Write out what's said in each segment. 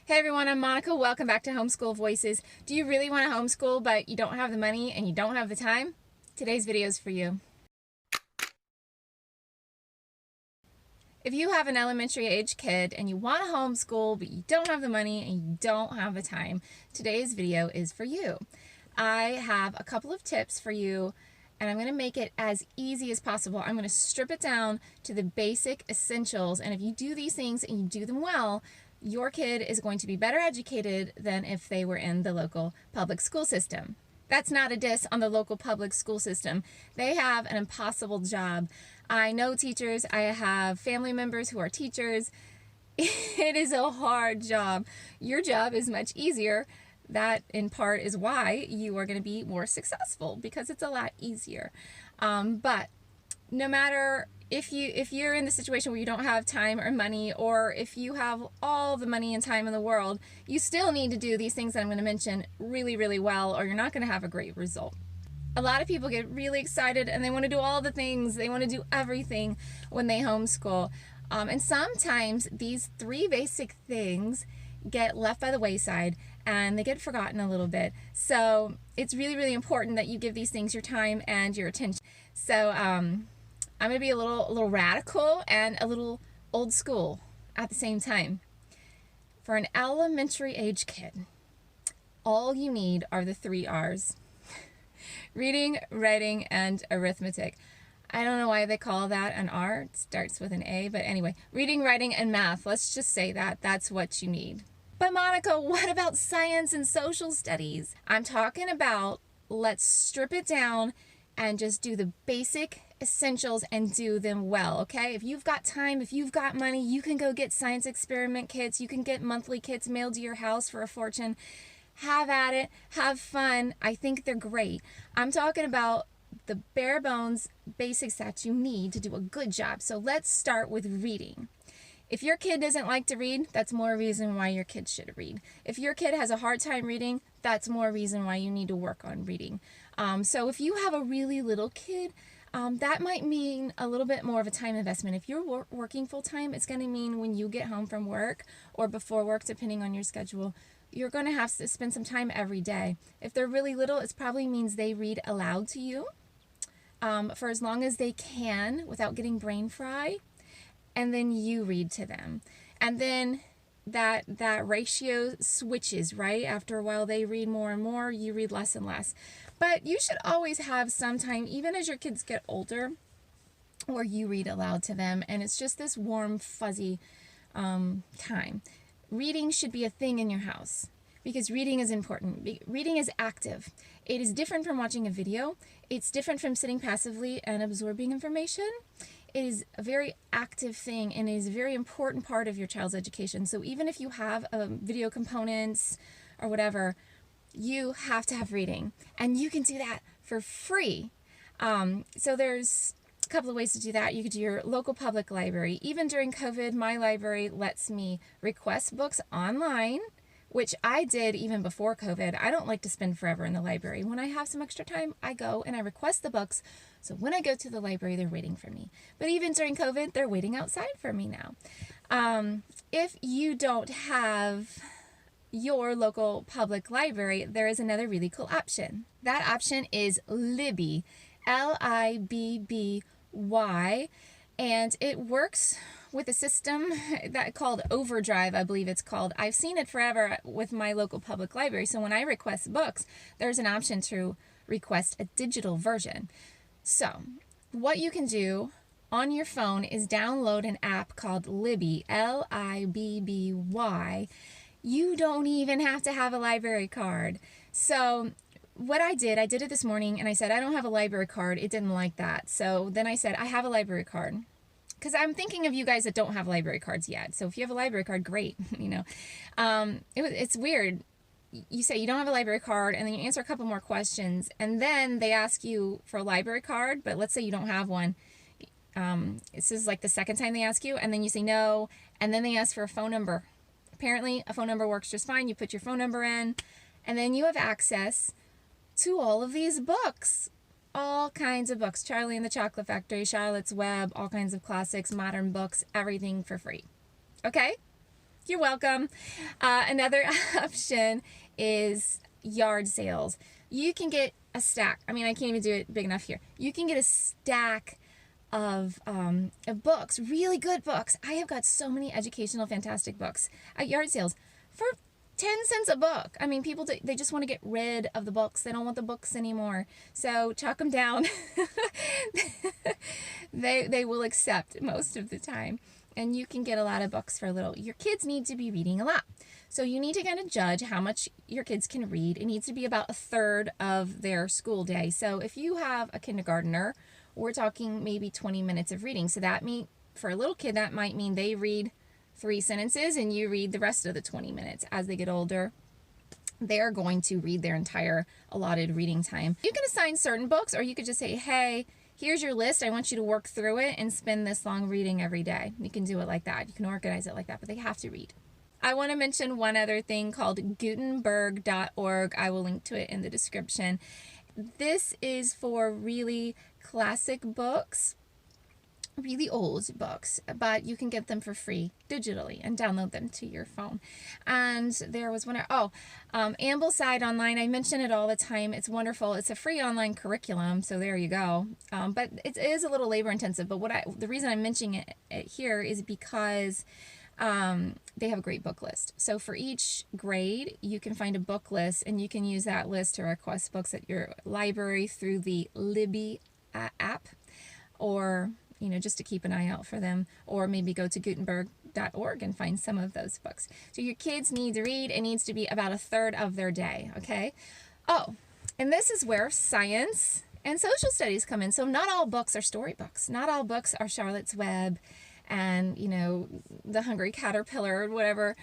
Hey everyone, I'm Monica. Welcome back to Homeschool Voices. Do you really want to homeschool but you don't have the money and you don't have the time? Today's video is for you. If you have an elementary age kid and you want to homeschool but you don't have the money and you don't have the time, today's video is for you. I have a couple of tips for you and I'm going to make it as easy as possible. I'm going to strip it down to the basic essentials, and if you do these things and you do them well, your kid is going to be better educated than if they were in the local public school system. That's not a diss on the local public school system. They have an impossible job. I know teachers. I have family members who are teachers. It is a hard job. Your job is much easier. That in part is why you are going to be more successful, because it's a lot easier. But no matter if you're in the situation where you don't have time or money, or if you have all the money and time in the world, you still need to do these things that I'm going to mention really, really well, or you're not going to have a great result. A lot of people get really excited and they want to do all the things. They want to do everything when they homeschool. And sometimes these three basic things get left by the wayside and they get forgotten a little bit. So it's really, really important that you give these things your time and your attention. So I'm going to be a little radical and a little old school at the same time. For an elementary age kid, all you need are the 3 R's. Reading, writing, and arithmetic. I don't know why they call that an R. It starts with an A, but anyway, reading, writing, and math. Let's just say that's what you need. But Monica, what about science and social studies? I'm talking about, let's strip it down and just do the basic essentials and do them well, okay? If you've got time, if you've got money, you can go get science experiment kits. You can get monthly kits mailed to your house for a fortune. Have at it. Have fun. I think they're great. I'm talking about the bare bones basics that you need to do a good job. So let's start with reading. If your kid doesn't like to read, that's more reason why your kid should read. If your kid has a hard time reading, that's more reason why you need to work on reading. So if you have a really little kid, that might mean a little bit more of a time investment. If you're working full-time, it's going to mean when you get home from work or before work, depending on your schedule, you're going to have to spend some time every day. If they're really little, it probably means they read aloud to you for as long as they can without getting brain fry, and then you read to them. And then that ratio switches, right? After a while, they read more and more, you read less and less. But you should always have some time, even as your kids get older, where you read aloud to them, and it's just this warm, fuzzy time. Reading should be a thing in your house because reading is important. Reading is active. It is different from watching a video. It's different from sitting passively and absorbing information. It is a very active thing and is a very important part of your child's education. So even if you have video components or whatever, you have to have reading, and you can do that for free. So there's a couple of ways to do that. You could do your local public library. Even during COVID, my library lets me request books online, which I did even before COVID. I don't like to spend forever in the library. When I have some extra time, I go and I request the books. So when I go to the library, they're waiting for me. But even during COVID, they're waiting outside for me now. If you don't have your local public library, there is another really cool option. That option is Libby, Libby. And it works with a system that called Overdrive, I believe it's called. I've seen it forever with my local public library. So when I request books, there's an option to request a digital version. So what you can do on your phone is download an app called Libby, Libby. You don't even have to have a library card. So what I did it this morning, and I said, I don't have a library card. It didn't like that. So then I said, I have a library card. Because I'm thinking of you guys that don't have library cards yet. So if you have a library card, great. It's weird. You say you don't have a library card, and then you answer a couple more questions, and then they ask you for a library card, but let's say you don't have one. This is like the second time they ask you, and then you say no, and then they ask for a phone number. Apparently, a phone number works just fine. You put your phone number in, and then you have access to all of these books. All kinds of books. Charlie and the Chocolate Factory, Charlotte's Web, all kinds of classics, modern books, everything for free. Okay? You're welcome. Another option is yard sales. You can get a stack. I mean, I can't even do it big enough here. You can get a stack of books, really good books. I have got so many educational, fantastic books at yard sales for 10 cents a book. I mean, people, they just want to get rid of the books. They don't want the books anymore. So chalk them down. They will accept most of the time. And you can get a lot of books for a little. Your kids need to be reading a lot. So you need to kind of judge how much your kids can read. It needs to be about a third of their school day. So if you have a kindergartner, we're talking maybe 20 minutes of reading. So that means for a little kid, that might mean they read 3 sentences and you read the rest of the 20 minutes. As they get older, they're going to read their entire allotted reading time. You can assign certain books, or you could just say, hey, here's your list. I want you to work through it and spend this long reading every day. You can do it like that. You can organize it like that, but they have to read. I want to mention one other thing called Gutenberg.org. I will link to it in the description. This is for really classic books, really old books, but you can get them for free digitally and download them to your phone. And there was one, Ambleside Online. I mention it all the time. It's wonderful. It's a free online curriculum, so there you go. But it is a little labor intensive. But the reason I'm mentioning it here is because they have a great book list. So for each grade, you can find a book list, and you can use that list to request books at your library through the Libby app, or just to keep an eye out for them, or maybe go to Gutenberg.org and find some of those books. So your kids need to read. It needs to be about a third of their day, okay? Oh, and this is where science and social studies come in. So not all books are storybooks. Not all books are Charlotte's Web and, the Hungry Caterpillar, or whatever,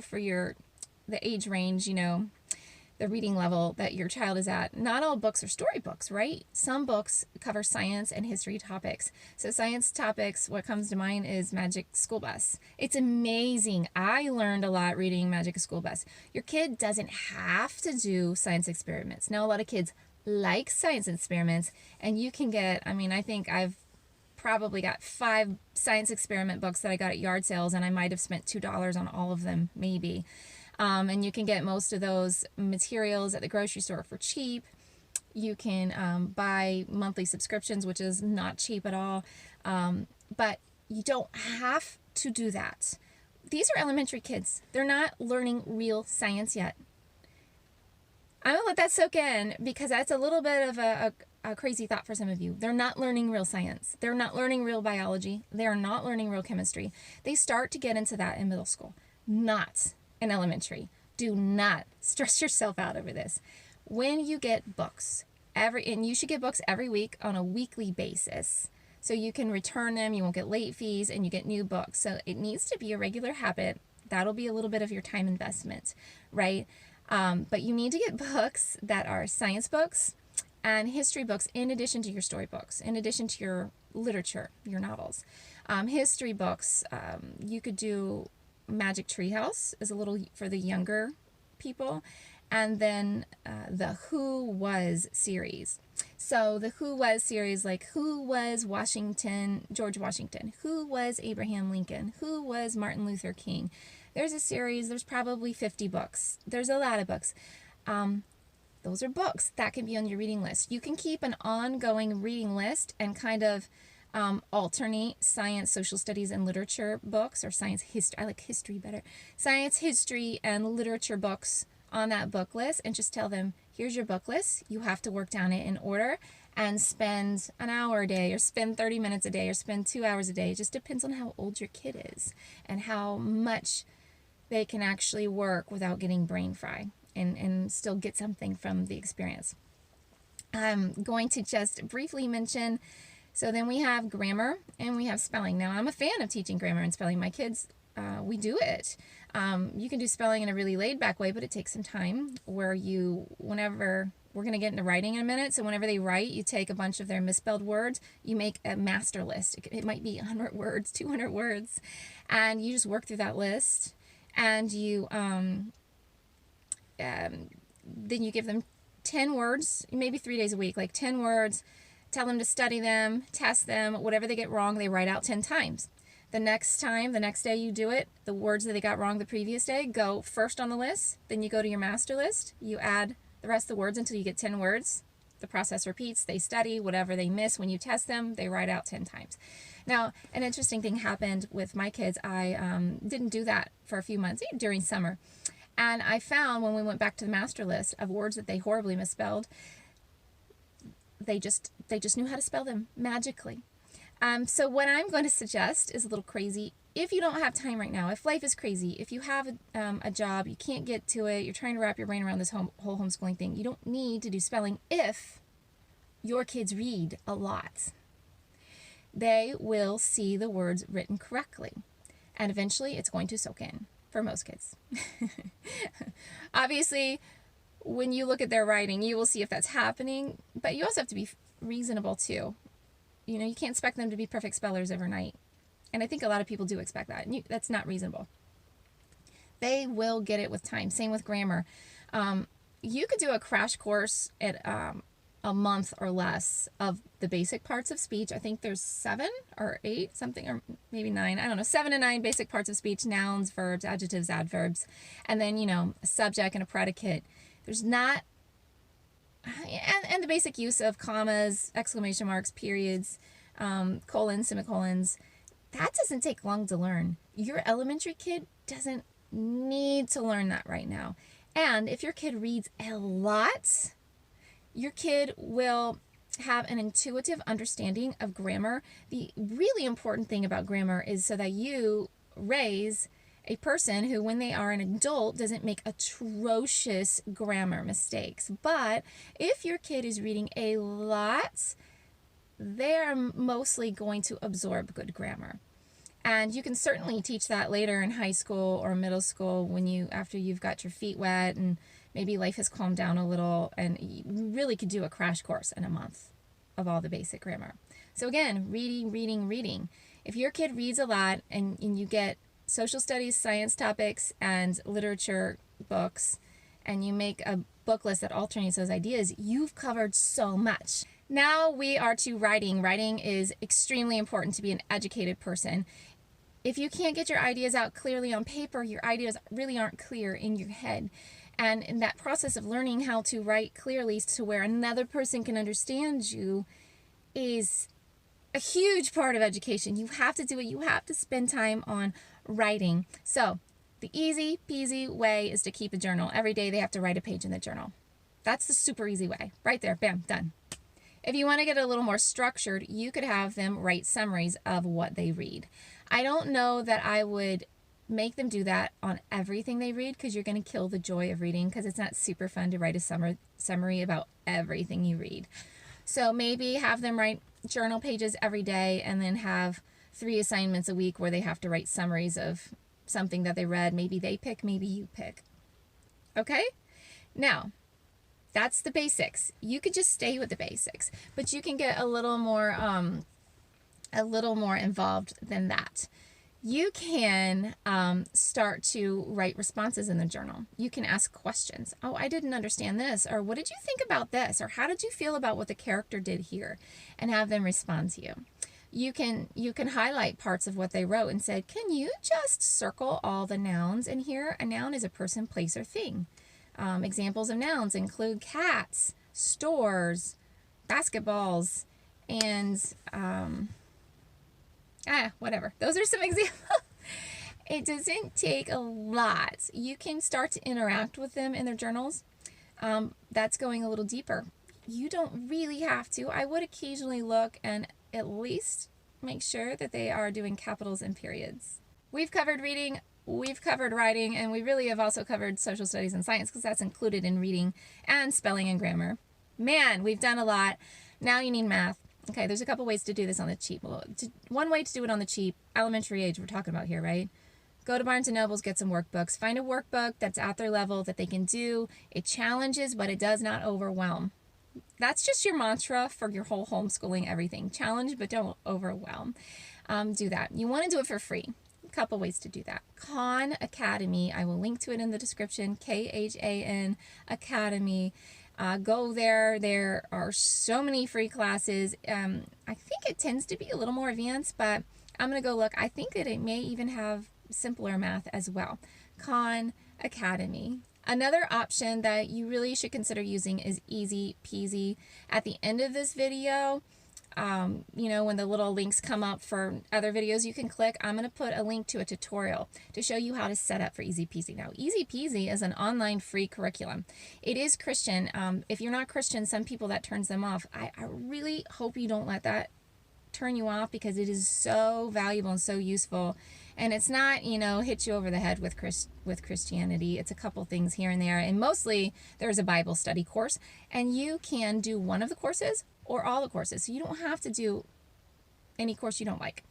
for the age range, the reading level that your child is at. Not all books are storybooks, right? Some books cover science and history topics. So science topics, what comes to mind is Magic School Bus. It's amazing. I learned a lot reading Magic School Bus. Your kid doesn't have to do science experiments. Now, a lot of kids like science experiments, and you can get, I think I've probably got 5 science experiment books that I got at yard sales, and I might have spent $2 on all of them, maybe. And you can get most of those materials at the grocery store for cheap. You can buy monthly subscriptions, which is not cheap at all. But you don't have to do that. These are elementary kids. They're not learning real science yet. I'm going to let that soak in, because that's a little bit of a crazy thought for some of you. They're not learning real science. They're not learning real biology. They're not learning real chemistry. They start to get into that in middle school, not in elementary. Do not stress yourself out over this. When you get books, and you should get books every week on a weekly basis, so you can return them, you won't get late fees, and you get new books. So it needs to be a regular habit. That'll be a little bit of your time investment, right? But you need to get books that are science books and history books, in addition to your storybooks, in addition to your literature, your novels. History books, you could do Magic Treehouse is a little for the younger people, and then the Who Was series. So the Who Was series, like who was George Washington? Who was Abraham Lincoln? Who was Martin Luther King? There's a series, there's probably 50 books. There's a lot of books. Those are books that can be on your reading list. You can keep an ongoing reading list and kind of alternate science, social studies, and literature books, or science history. I like history better. Science, history, and literature books on that book list, and just tell them, here's your book list. You have to work down it in order and spend an hour a day, or spend 30 minutes a day, or spend 2 hours a day. It just depends on how old your kid is and how much they can actually work without getting brain fry and still get something from the experience. I'm going to just briefly mention, so then we have grammar and we have spelling. Now, I'm a fan of teaching grammar and spelling. My kids, we do it. You can do spelling in a really laid-back way, but it takes some time, where whenever, we're going to get into writing in a minute, so whenever they write, you take a bunch of their misspelled words, you make a master list. It might be 100 words, 200 words, and you just work through that list, and you then you give them 10 words, maybe 3 days a week, like 10 words. Tell them to study them, test them. Whatever they get wrong, they write out 10 times. The next day you do it, the words that they got wrong the previous day go first on the list. Then you go to your master list. You add the rest of the words until you get 10 words. The process repeats. They study. Whatever they miss when you test them, they write out 10 times. Now, an interesting thing happened with my kids. I didn't do that for a few months during summer. And I found when we went back to the master list of words that they horribly misspelled, they just knew how to spell them magically. So what I'm going to suggest is a little crazy. If you don't have time right now, if life is crazy, if you have a job, you can't get to it, you're trying to wrap your brain around this whole homeschooling thing, you don't need to do spelling if your kids read a lot. They will see the words written correctly, and eventually it's going to soak in for most kids. Obviously, when you look at their writing, you will see if that's happening, but you also have to be reasonable too. You know, you can't expect them to be perfect spellers overnight. And I think a lot of people do expect that. And that's not reasonable. They will get it with time. Same with grammar. You could do a crash course at a month or less of the basic parts of speech. I think there's 7 or 8, something, or maybe 9. I don't know, 7 to 9 basic parts of speech: nouns, verbs, adjectives, adverbs. And then, you know, a subject and a predicate. There's not... And the basic use of commas, exclamation marks, periods, colons, semicolons. That doesn't take long to learn. Your elementary kid doesn't need to learn that right now. And if your kid reads a lot, your kid will have an intuitive understanding of grammar. The really important thing about grammar is so that you raise a person who, when they are an adult, doesn't make atrocious grammar mistakes. But if your kid is reading a lot, they're mostly going to absorb good grammar. And you can certainly teach that later in high school or middle school after you've got your feet wet and maybe life has calmed down a little, and you really could do a crash course in a month of all the basic grammar. So again, reading. If your kid reads a lot and you get social studies, science topics, and literature books, and you make a book list that alternates those ideas, you've covered so much. Now we are to writing. Writing is extremely important to be an educated person. If you can't get your ideas out clearly on paper, your ideas really aren't clear in your head. And in that process of learning how to write clearly to where another person can understand you is a huge part of education. You have to do it. You have to spend time on writing. So the easy peasy way is to keep a journal. Every day they have to write a page in the journal. That's the super easy way. Right there, bam, done. If you want to get a little more structured, you could have them write summaries of what they read. I don't know that I would make them do that on everything they read, because you're going to kill the joy of reading, because it's not super fun to write a summary about everything you read. So maybe have them write journal pages every day, and then have 3 assignments a week where they have to write summaries of something that they read. Maybe they pick, maybe you pick. Okay? Now, that's the basics. You could just stay with the basics, but you can get a little more involved than that. You can start to write responses in the journal. You can ask questions. Oh, I didn't understand this. Or what did you think about this? Or how did you feel about what the character did here? And have them respond to you. You can highlight parts of what they wrote and say, can you just circle all the nouns in here? A noun is a person, place, or thing. Examples of nouns include cats, stores, basketballs, and whatever. Those are some examples. It doesn't take a lot. You can start to interact with them in their journals. That's going a little deeper. You don't really have to. I would occasionally look and at least make sure that they are doing capitals and periods. We've covered reading, we've covered writing, and we really have also covered social studies and science, because that's included in reading and spelling and grammar. Man, we've done a lot. Now you need math. Okay, there's a couple ways to do this on the cheap. Well, one way to do it on the cheap, elementary age we're talking about here, right? Go to Barnes & Noble's, get some workbooks. Find a workbook that's at their level that they can do. It challenges, but it does not overwhelm. That's just your mantra for your whole homeschooling everything. Challenge, but don't overwhelm. Do that. You want to do it for free. A couple ways to do that. Khan Academy. I will link to it in the description. KHAN Academy. Go there. There are so many free classes. I think it tends to be a little more advanced, but I'm going to go look. I think that it may even have simpler math as well. Khan Academy. Another option that you really should consider using is Easy Peasy. At the end of this video, you know, when the little links come up for other videos you can click, I'm going to put a link to a tutorial to show you how to set up for Easy Peasy. Now, Easy Peasy is an online free curriculum. It is Christian. If you're not Christian, some people that turns them off. I really hope you don't let that turn you off, because it is so valuable and so useful. And it's not, you know, hit you over the head with Christianity. It's a couple things here and there. And mostly there's a Bible study course, and you can do one of the courses or all the courses. So you don't have to do any course you don't like.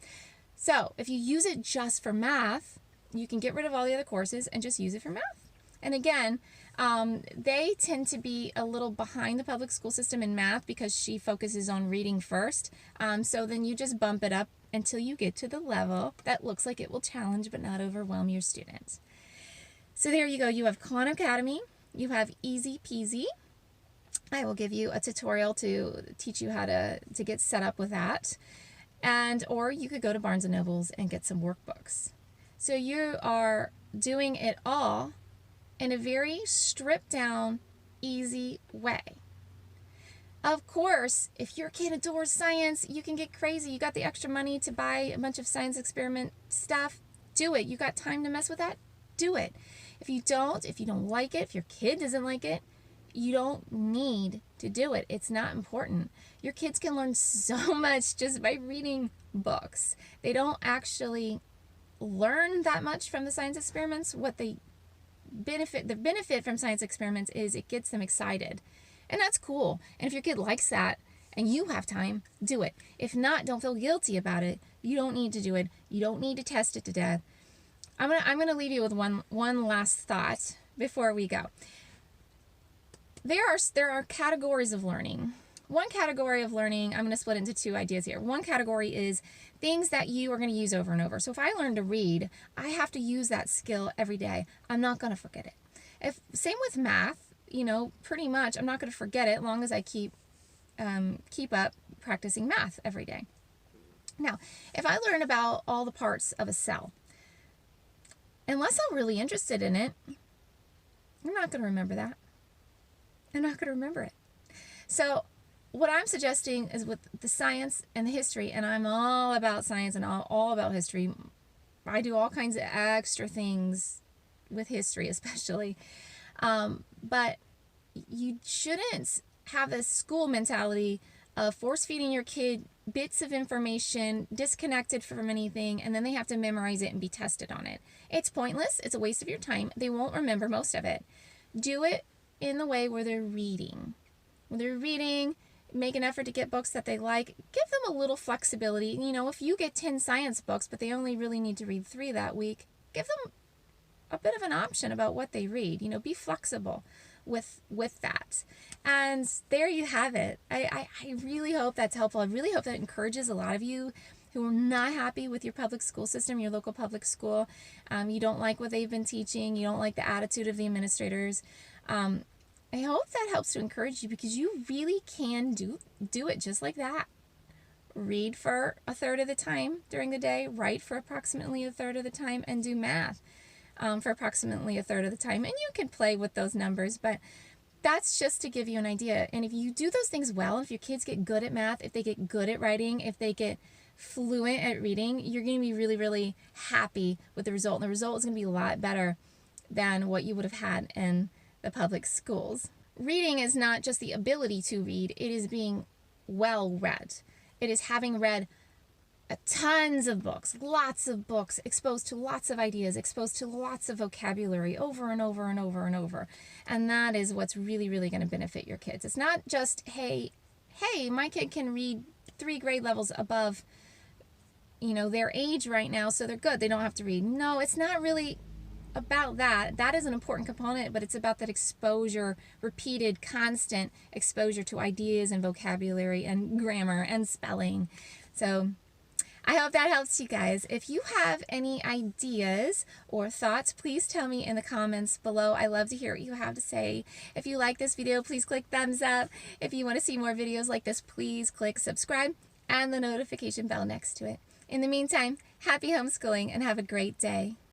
So if you use it just for math, you can get rid of all the other courses and just use it for math. And again, they tend to be a little behind the public school system in math because she focuses on reading first. So then you just bump it up until you get to the level that looks like it will challenge but not overwhelm your students. So there you go. You have Khan Academy. You have Easy Peasy. I will give you a tutorial to teach you how to get set up with that. Or you could go to Barnes & Nobles and get some workbooks. So you are doing it all in a very stripped down, easy way. Of course, if your kid adores science, you can get crazy. You got the extra money to buy a bunch of science experiment stuff, do it. You got time to mess with that, do it. If you don't like it, if your kid doesn't like it, you don't need to do it. It's not important. Your kids can learn so much just by reading books. They don't actually learn that much from the science experiments. The benefit from science experiments is it gets them excited. And that's cool. And if your kid likes that and you have time, do it. If not, don't feel guilty about it. You don't need to do it. You don't need to test it to death. I'm gonna leave you with one last thought before we go. There are categories of learning. One category of learning, I'm going to split into two ideas here. One category is things that you are going to use over and over. So if I learn to read, I have to use that skill every day. I'm not going to forget it. Same with math, you know, pretty much I'm not going to forget it as long as I keep up practicing math every day. Now, if I learn about all the parts of a cell, unless I'm really interested in it, I'm not going to remember that. I'm not going to remember it. So what I'm suggesting is with the science and the history, and I'm all about science and all about history. I do all kinds of extra things with history especially. But you shouldn't have this school mentality of force-feeding your kid bits of information disconnected from anything, and then they have to memorize it and be tested on it. It's pointless. It's a waste of your time. They won't remember most of it. Do it in the way where they're reading. When they're reading, make an effort to get books that they like. Give them a little flexibility. You know, if you get 10 science books, but they only really need to read 3 that week, give them a bit of an option about what they read. You know, be flexible with that. And there you have it. I really hope that's helpful. I really hope that encourages a lot of you who are not happy with your public school system, your local public school. You don't like what they've been teaching. You don't like the attitude of the administrators. I hope that helps to encourage you, because you really can do it just like that. Read for a third of the time during the day, write for approximately a third of the time, and do math for approximately a third of the time. And you can play with those numbers, but that's just to give you an idea. And if you do those things well, if your kids get good at math, if they get good at writing, if they get fluent at reading, you're going to be really, really happy with the result. And the result is going to be a lot better than what you would have had in the public schools. Reading is not just the ability to read, it is being well read. It is having read tons of books, lots of books, exposed to lots of ideas, exposed to lots of vocabulary over and over and over and over. And that is what's really, really going to benefit your kids. It's not just, hey, my kid can read 3 grade levels above, you know, their age right now, so they're good. They don't have to read. No, it's not really about that. That is an important component, but it's about that exposure, repeated, constant exposure to ideas and vocabulary and grammar and spelling. So I hope that helps you guys. If you have any ideas or thoughts, please tell me in the comments below. I love to hear what you have to say. If you like this video, please click thumbs up. If you want to see more videos like this, please click subscribe and the notification bell next to it. In the meantime, happy homeschooling and have a great day.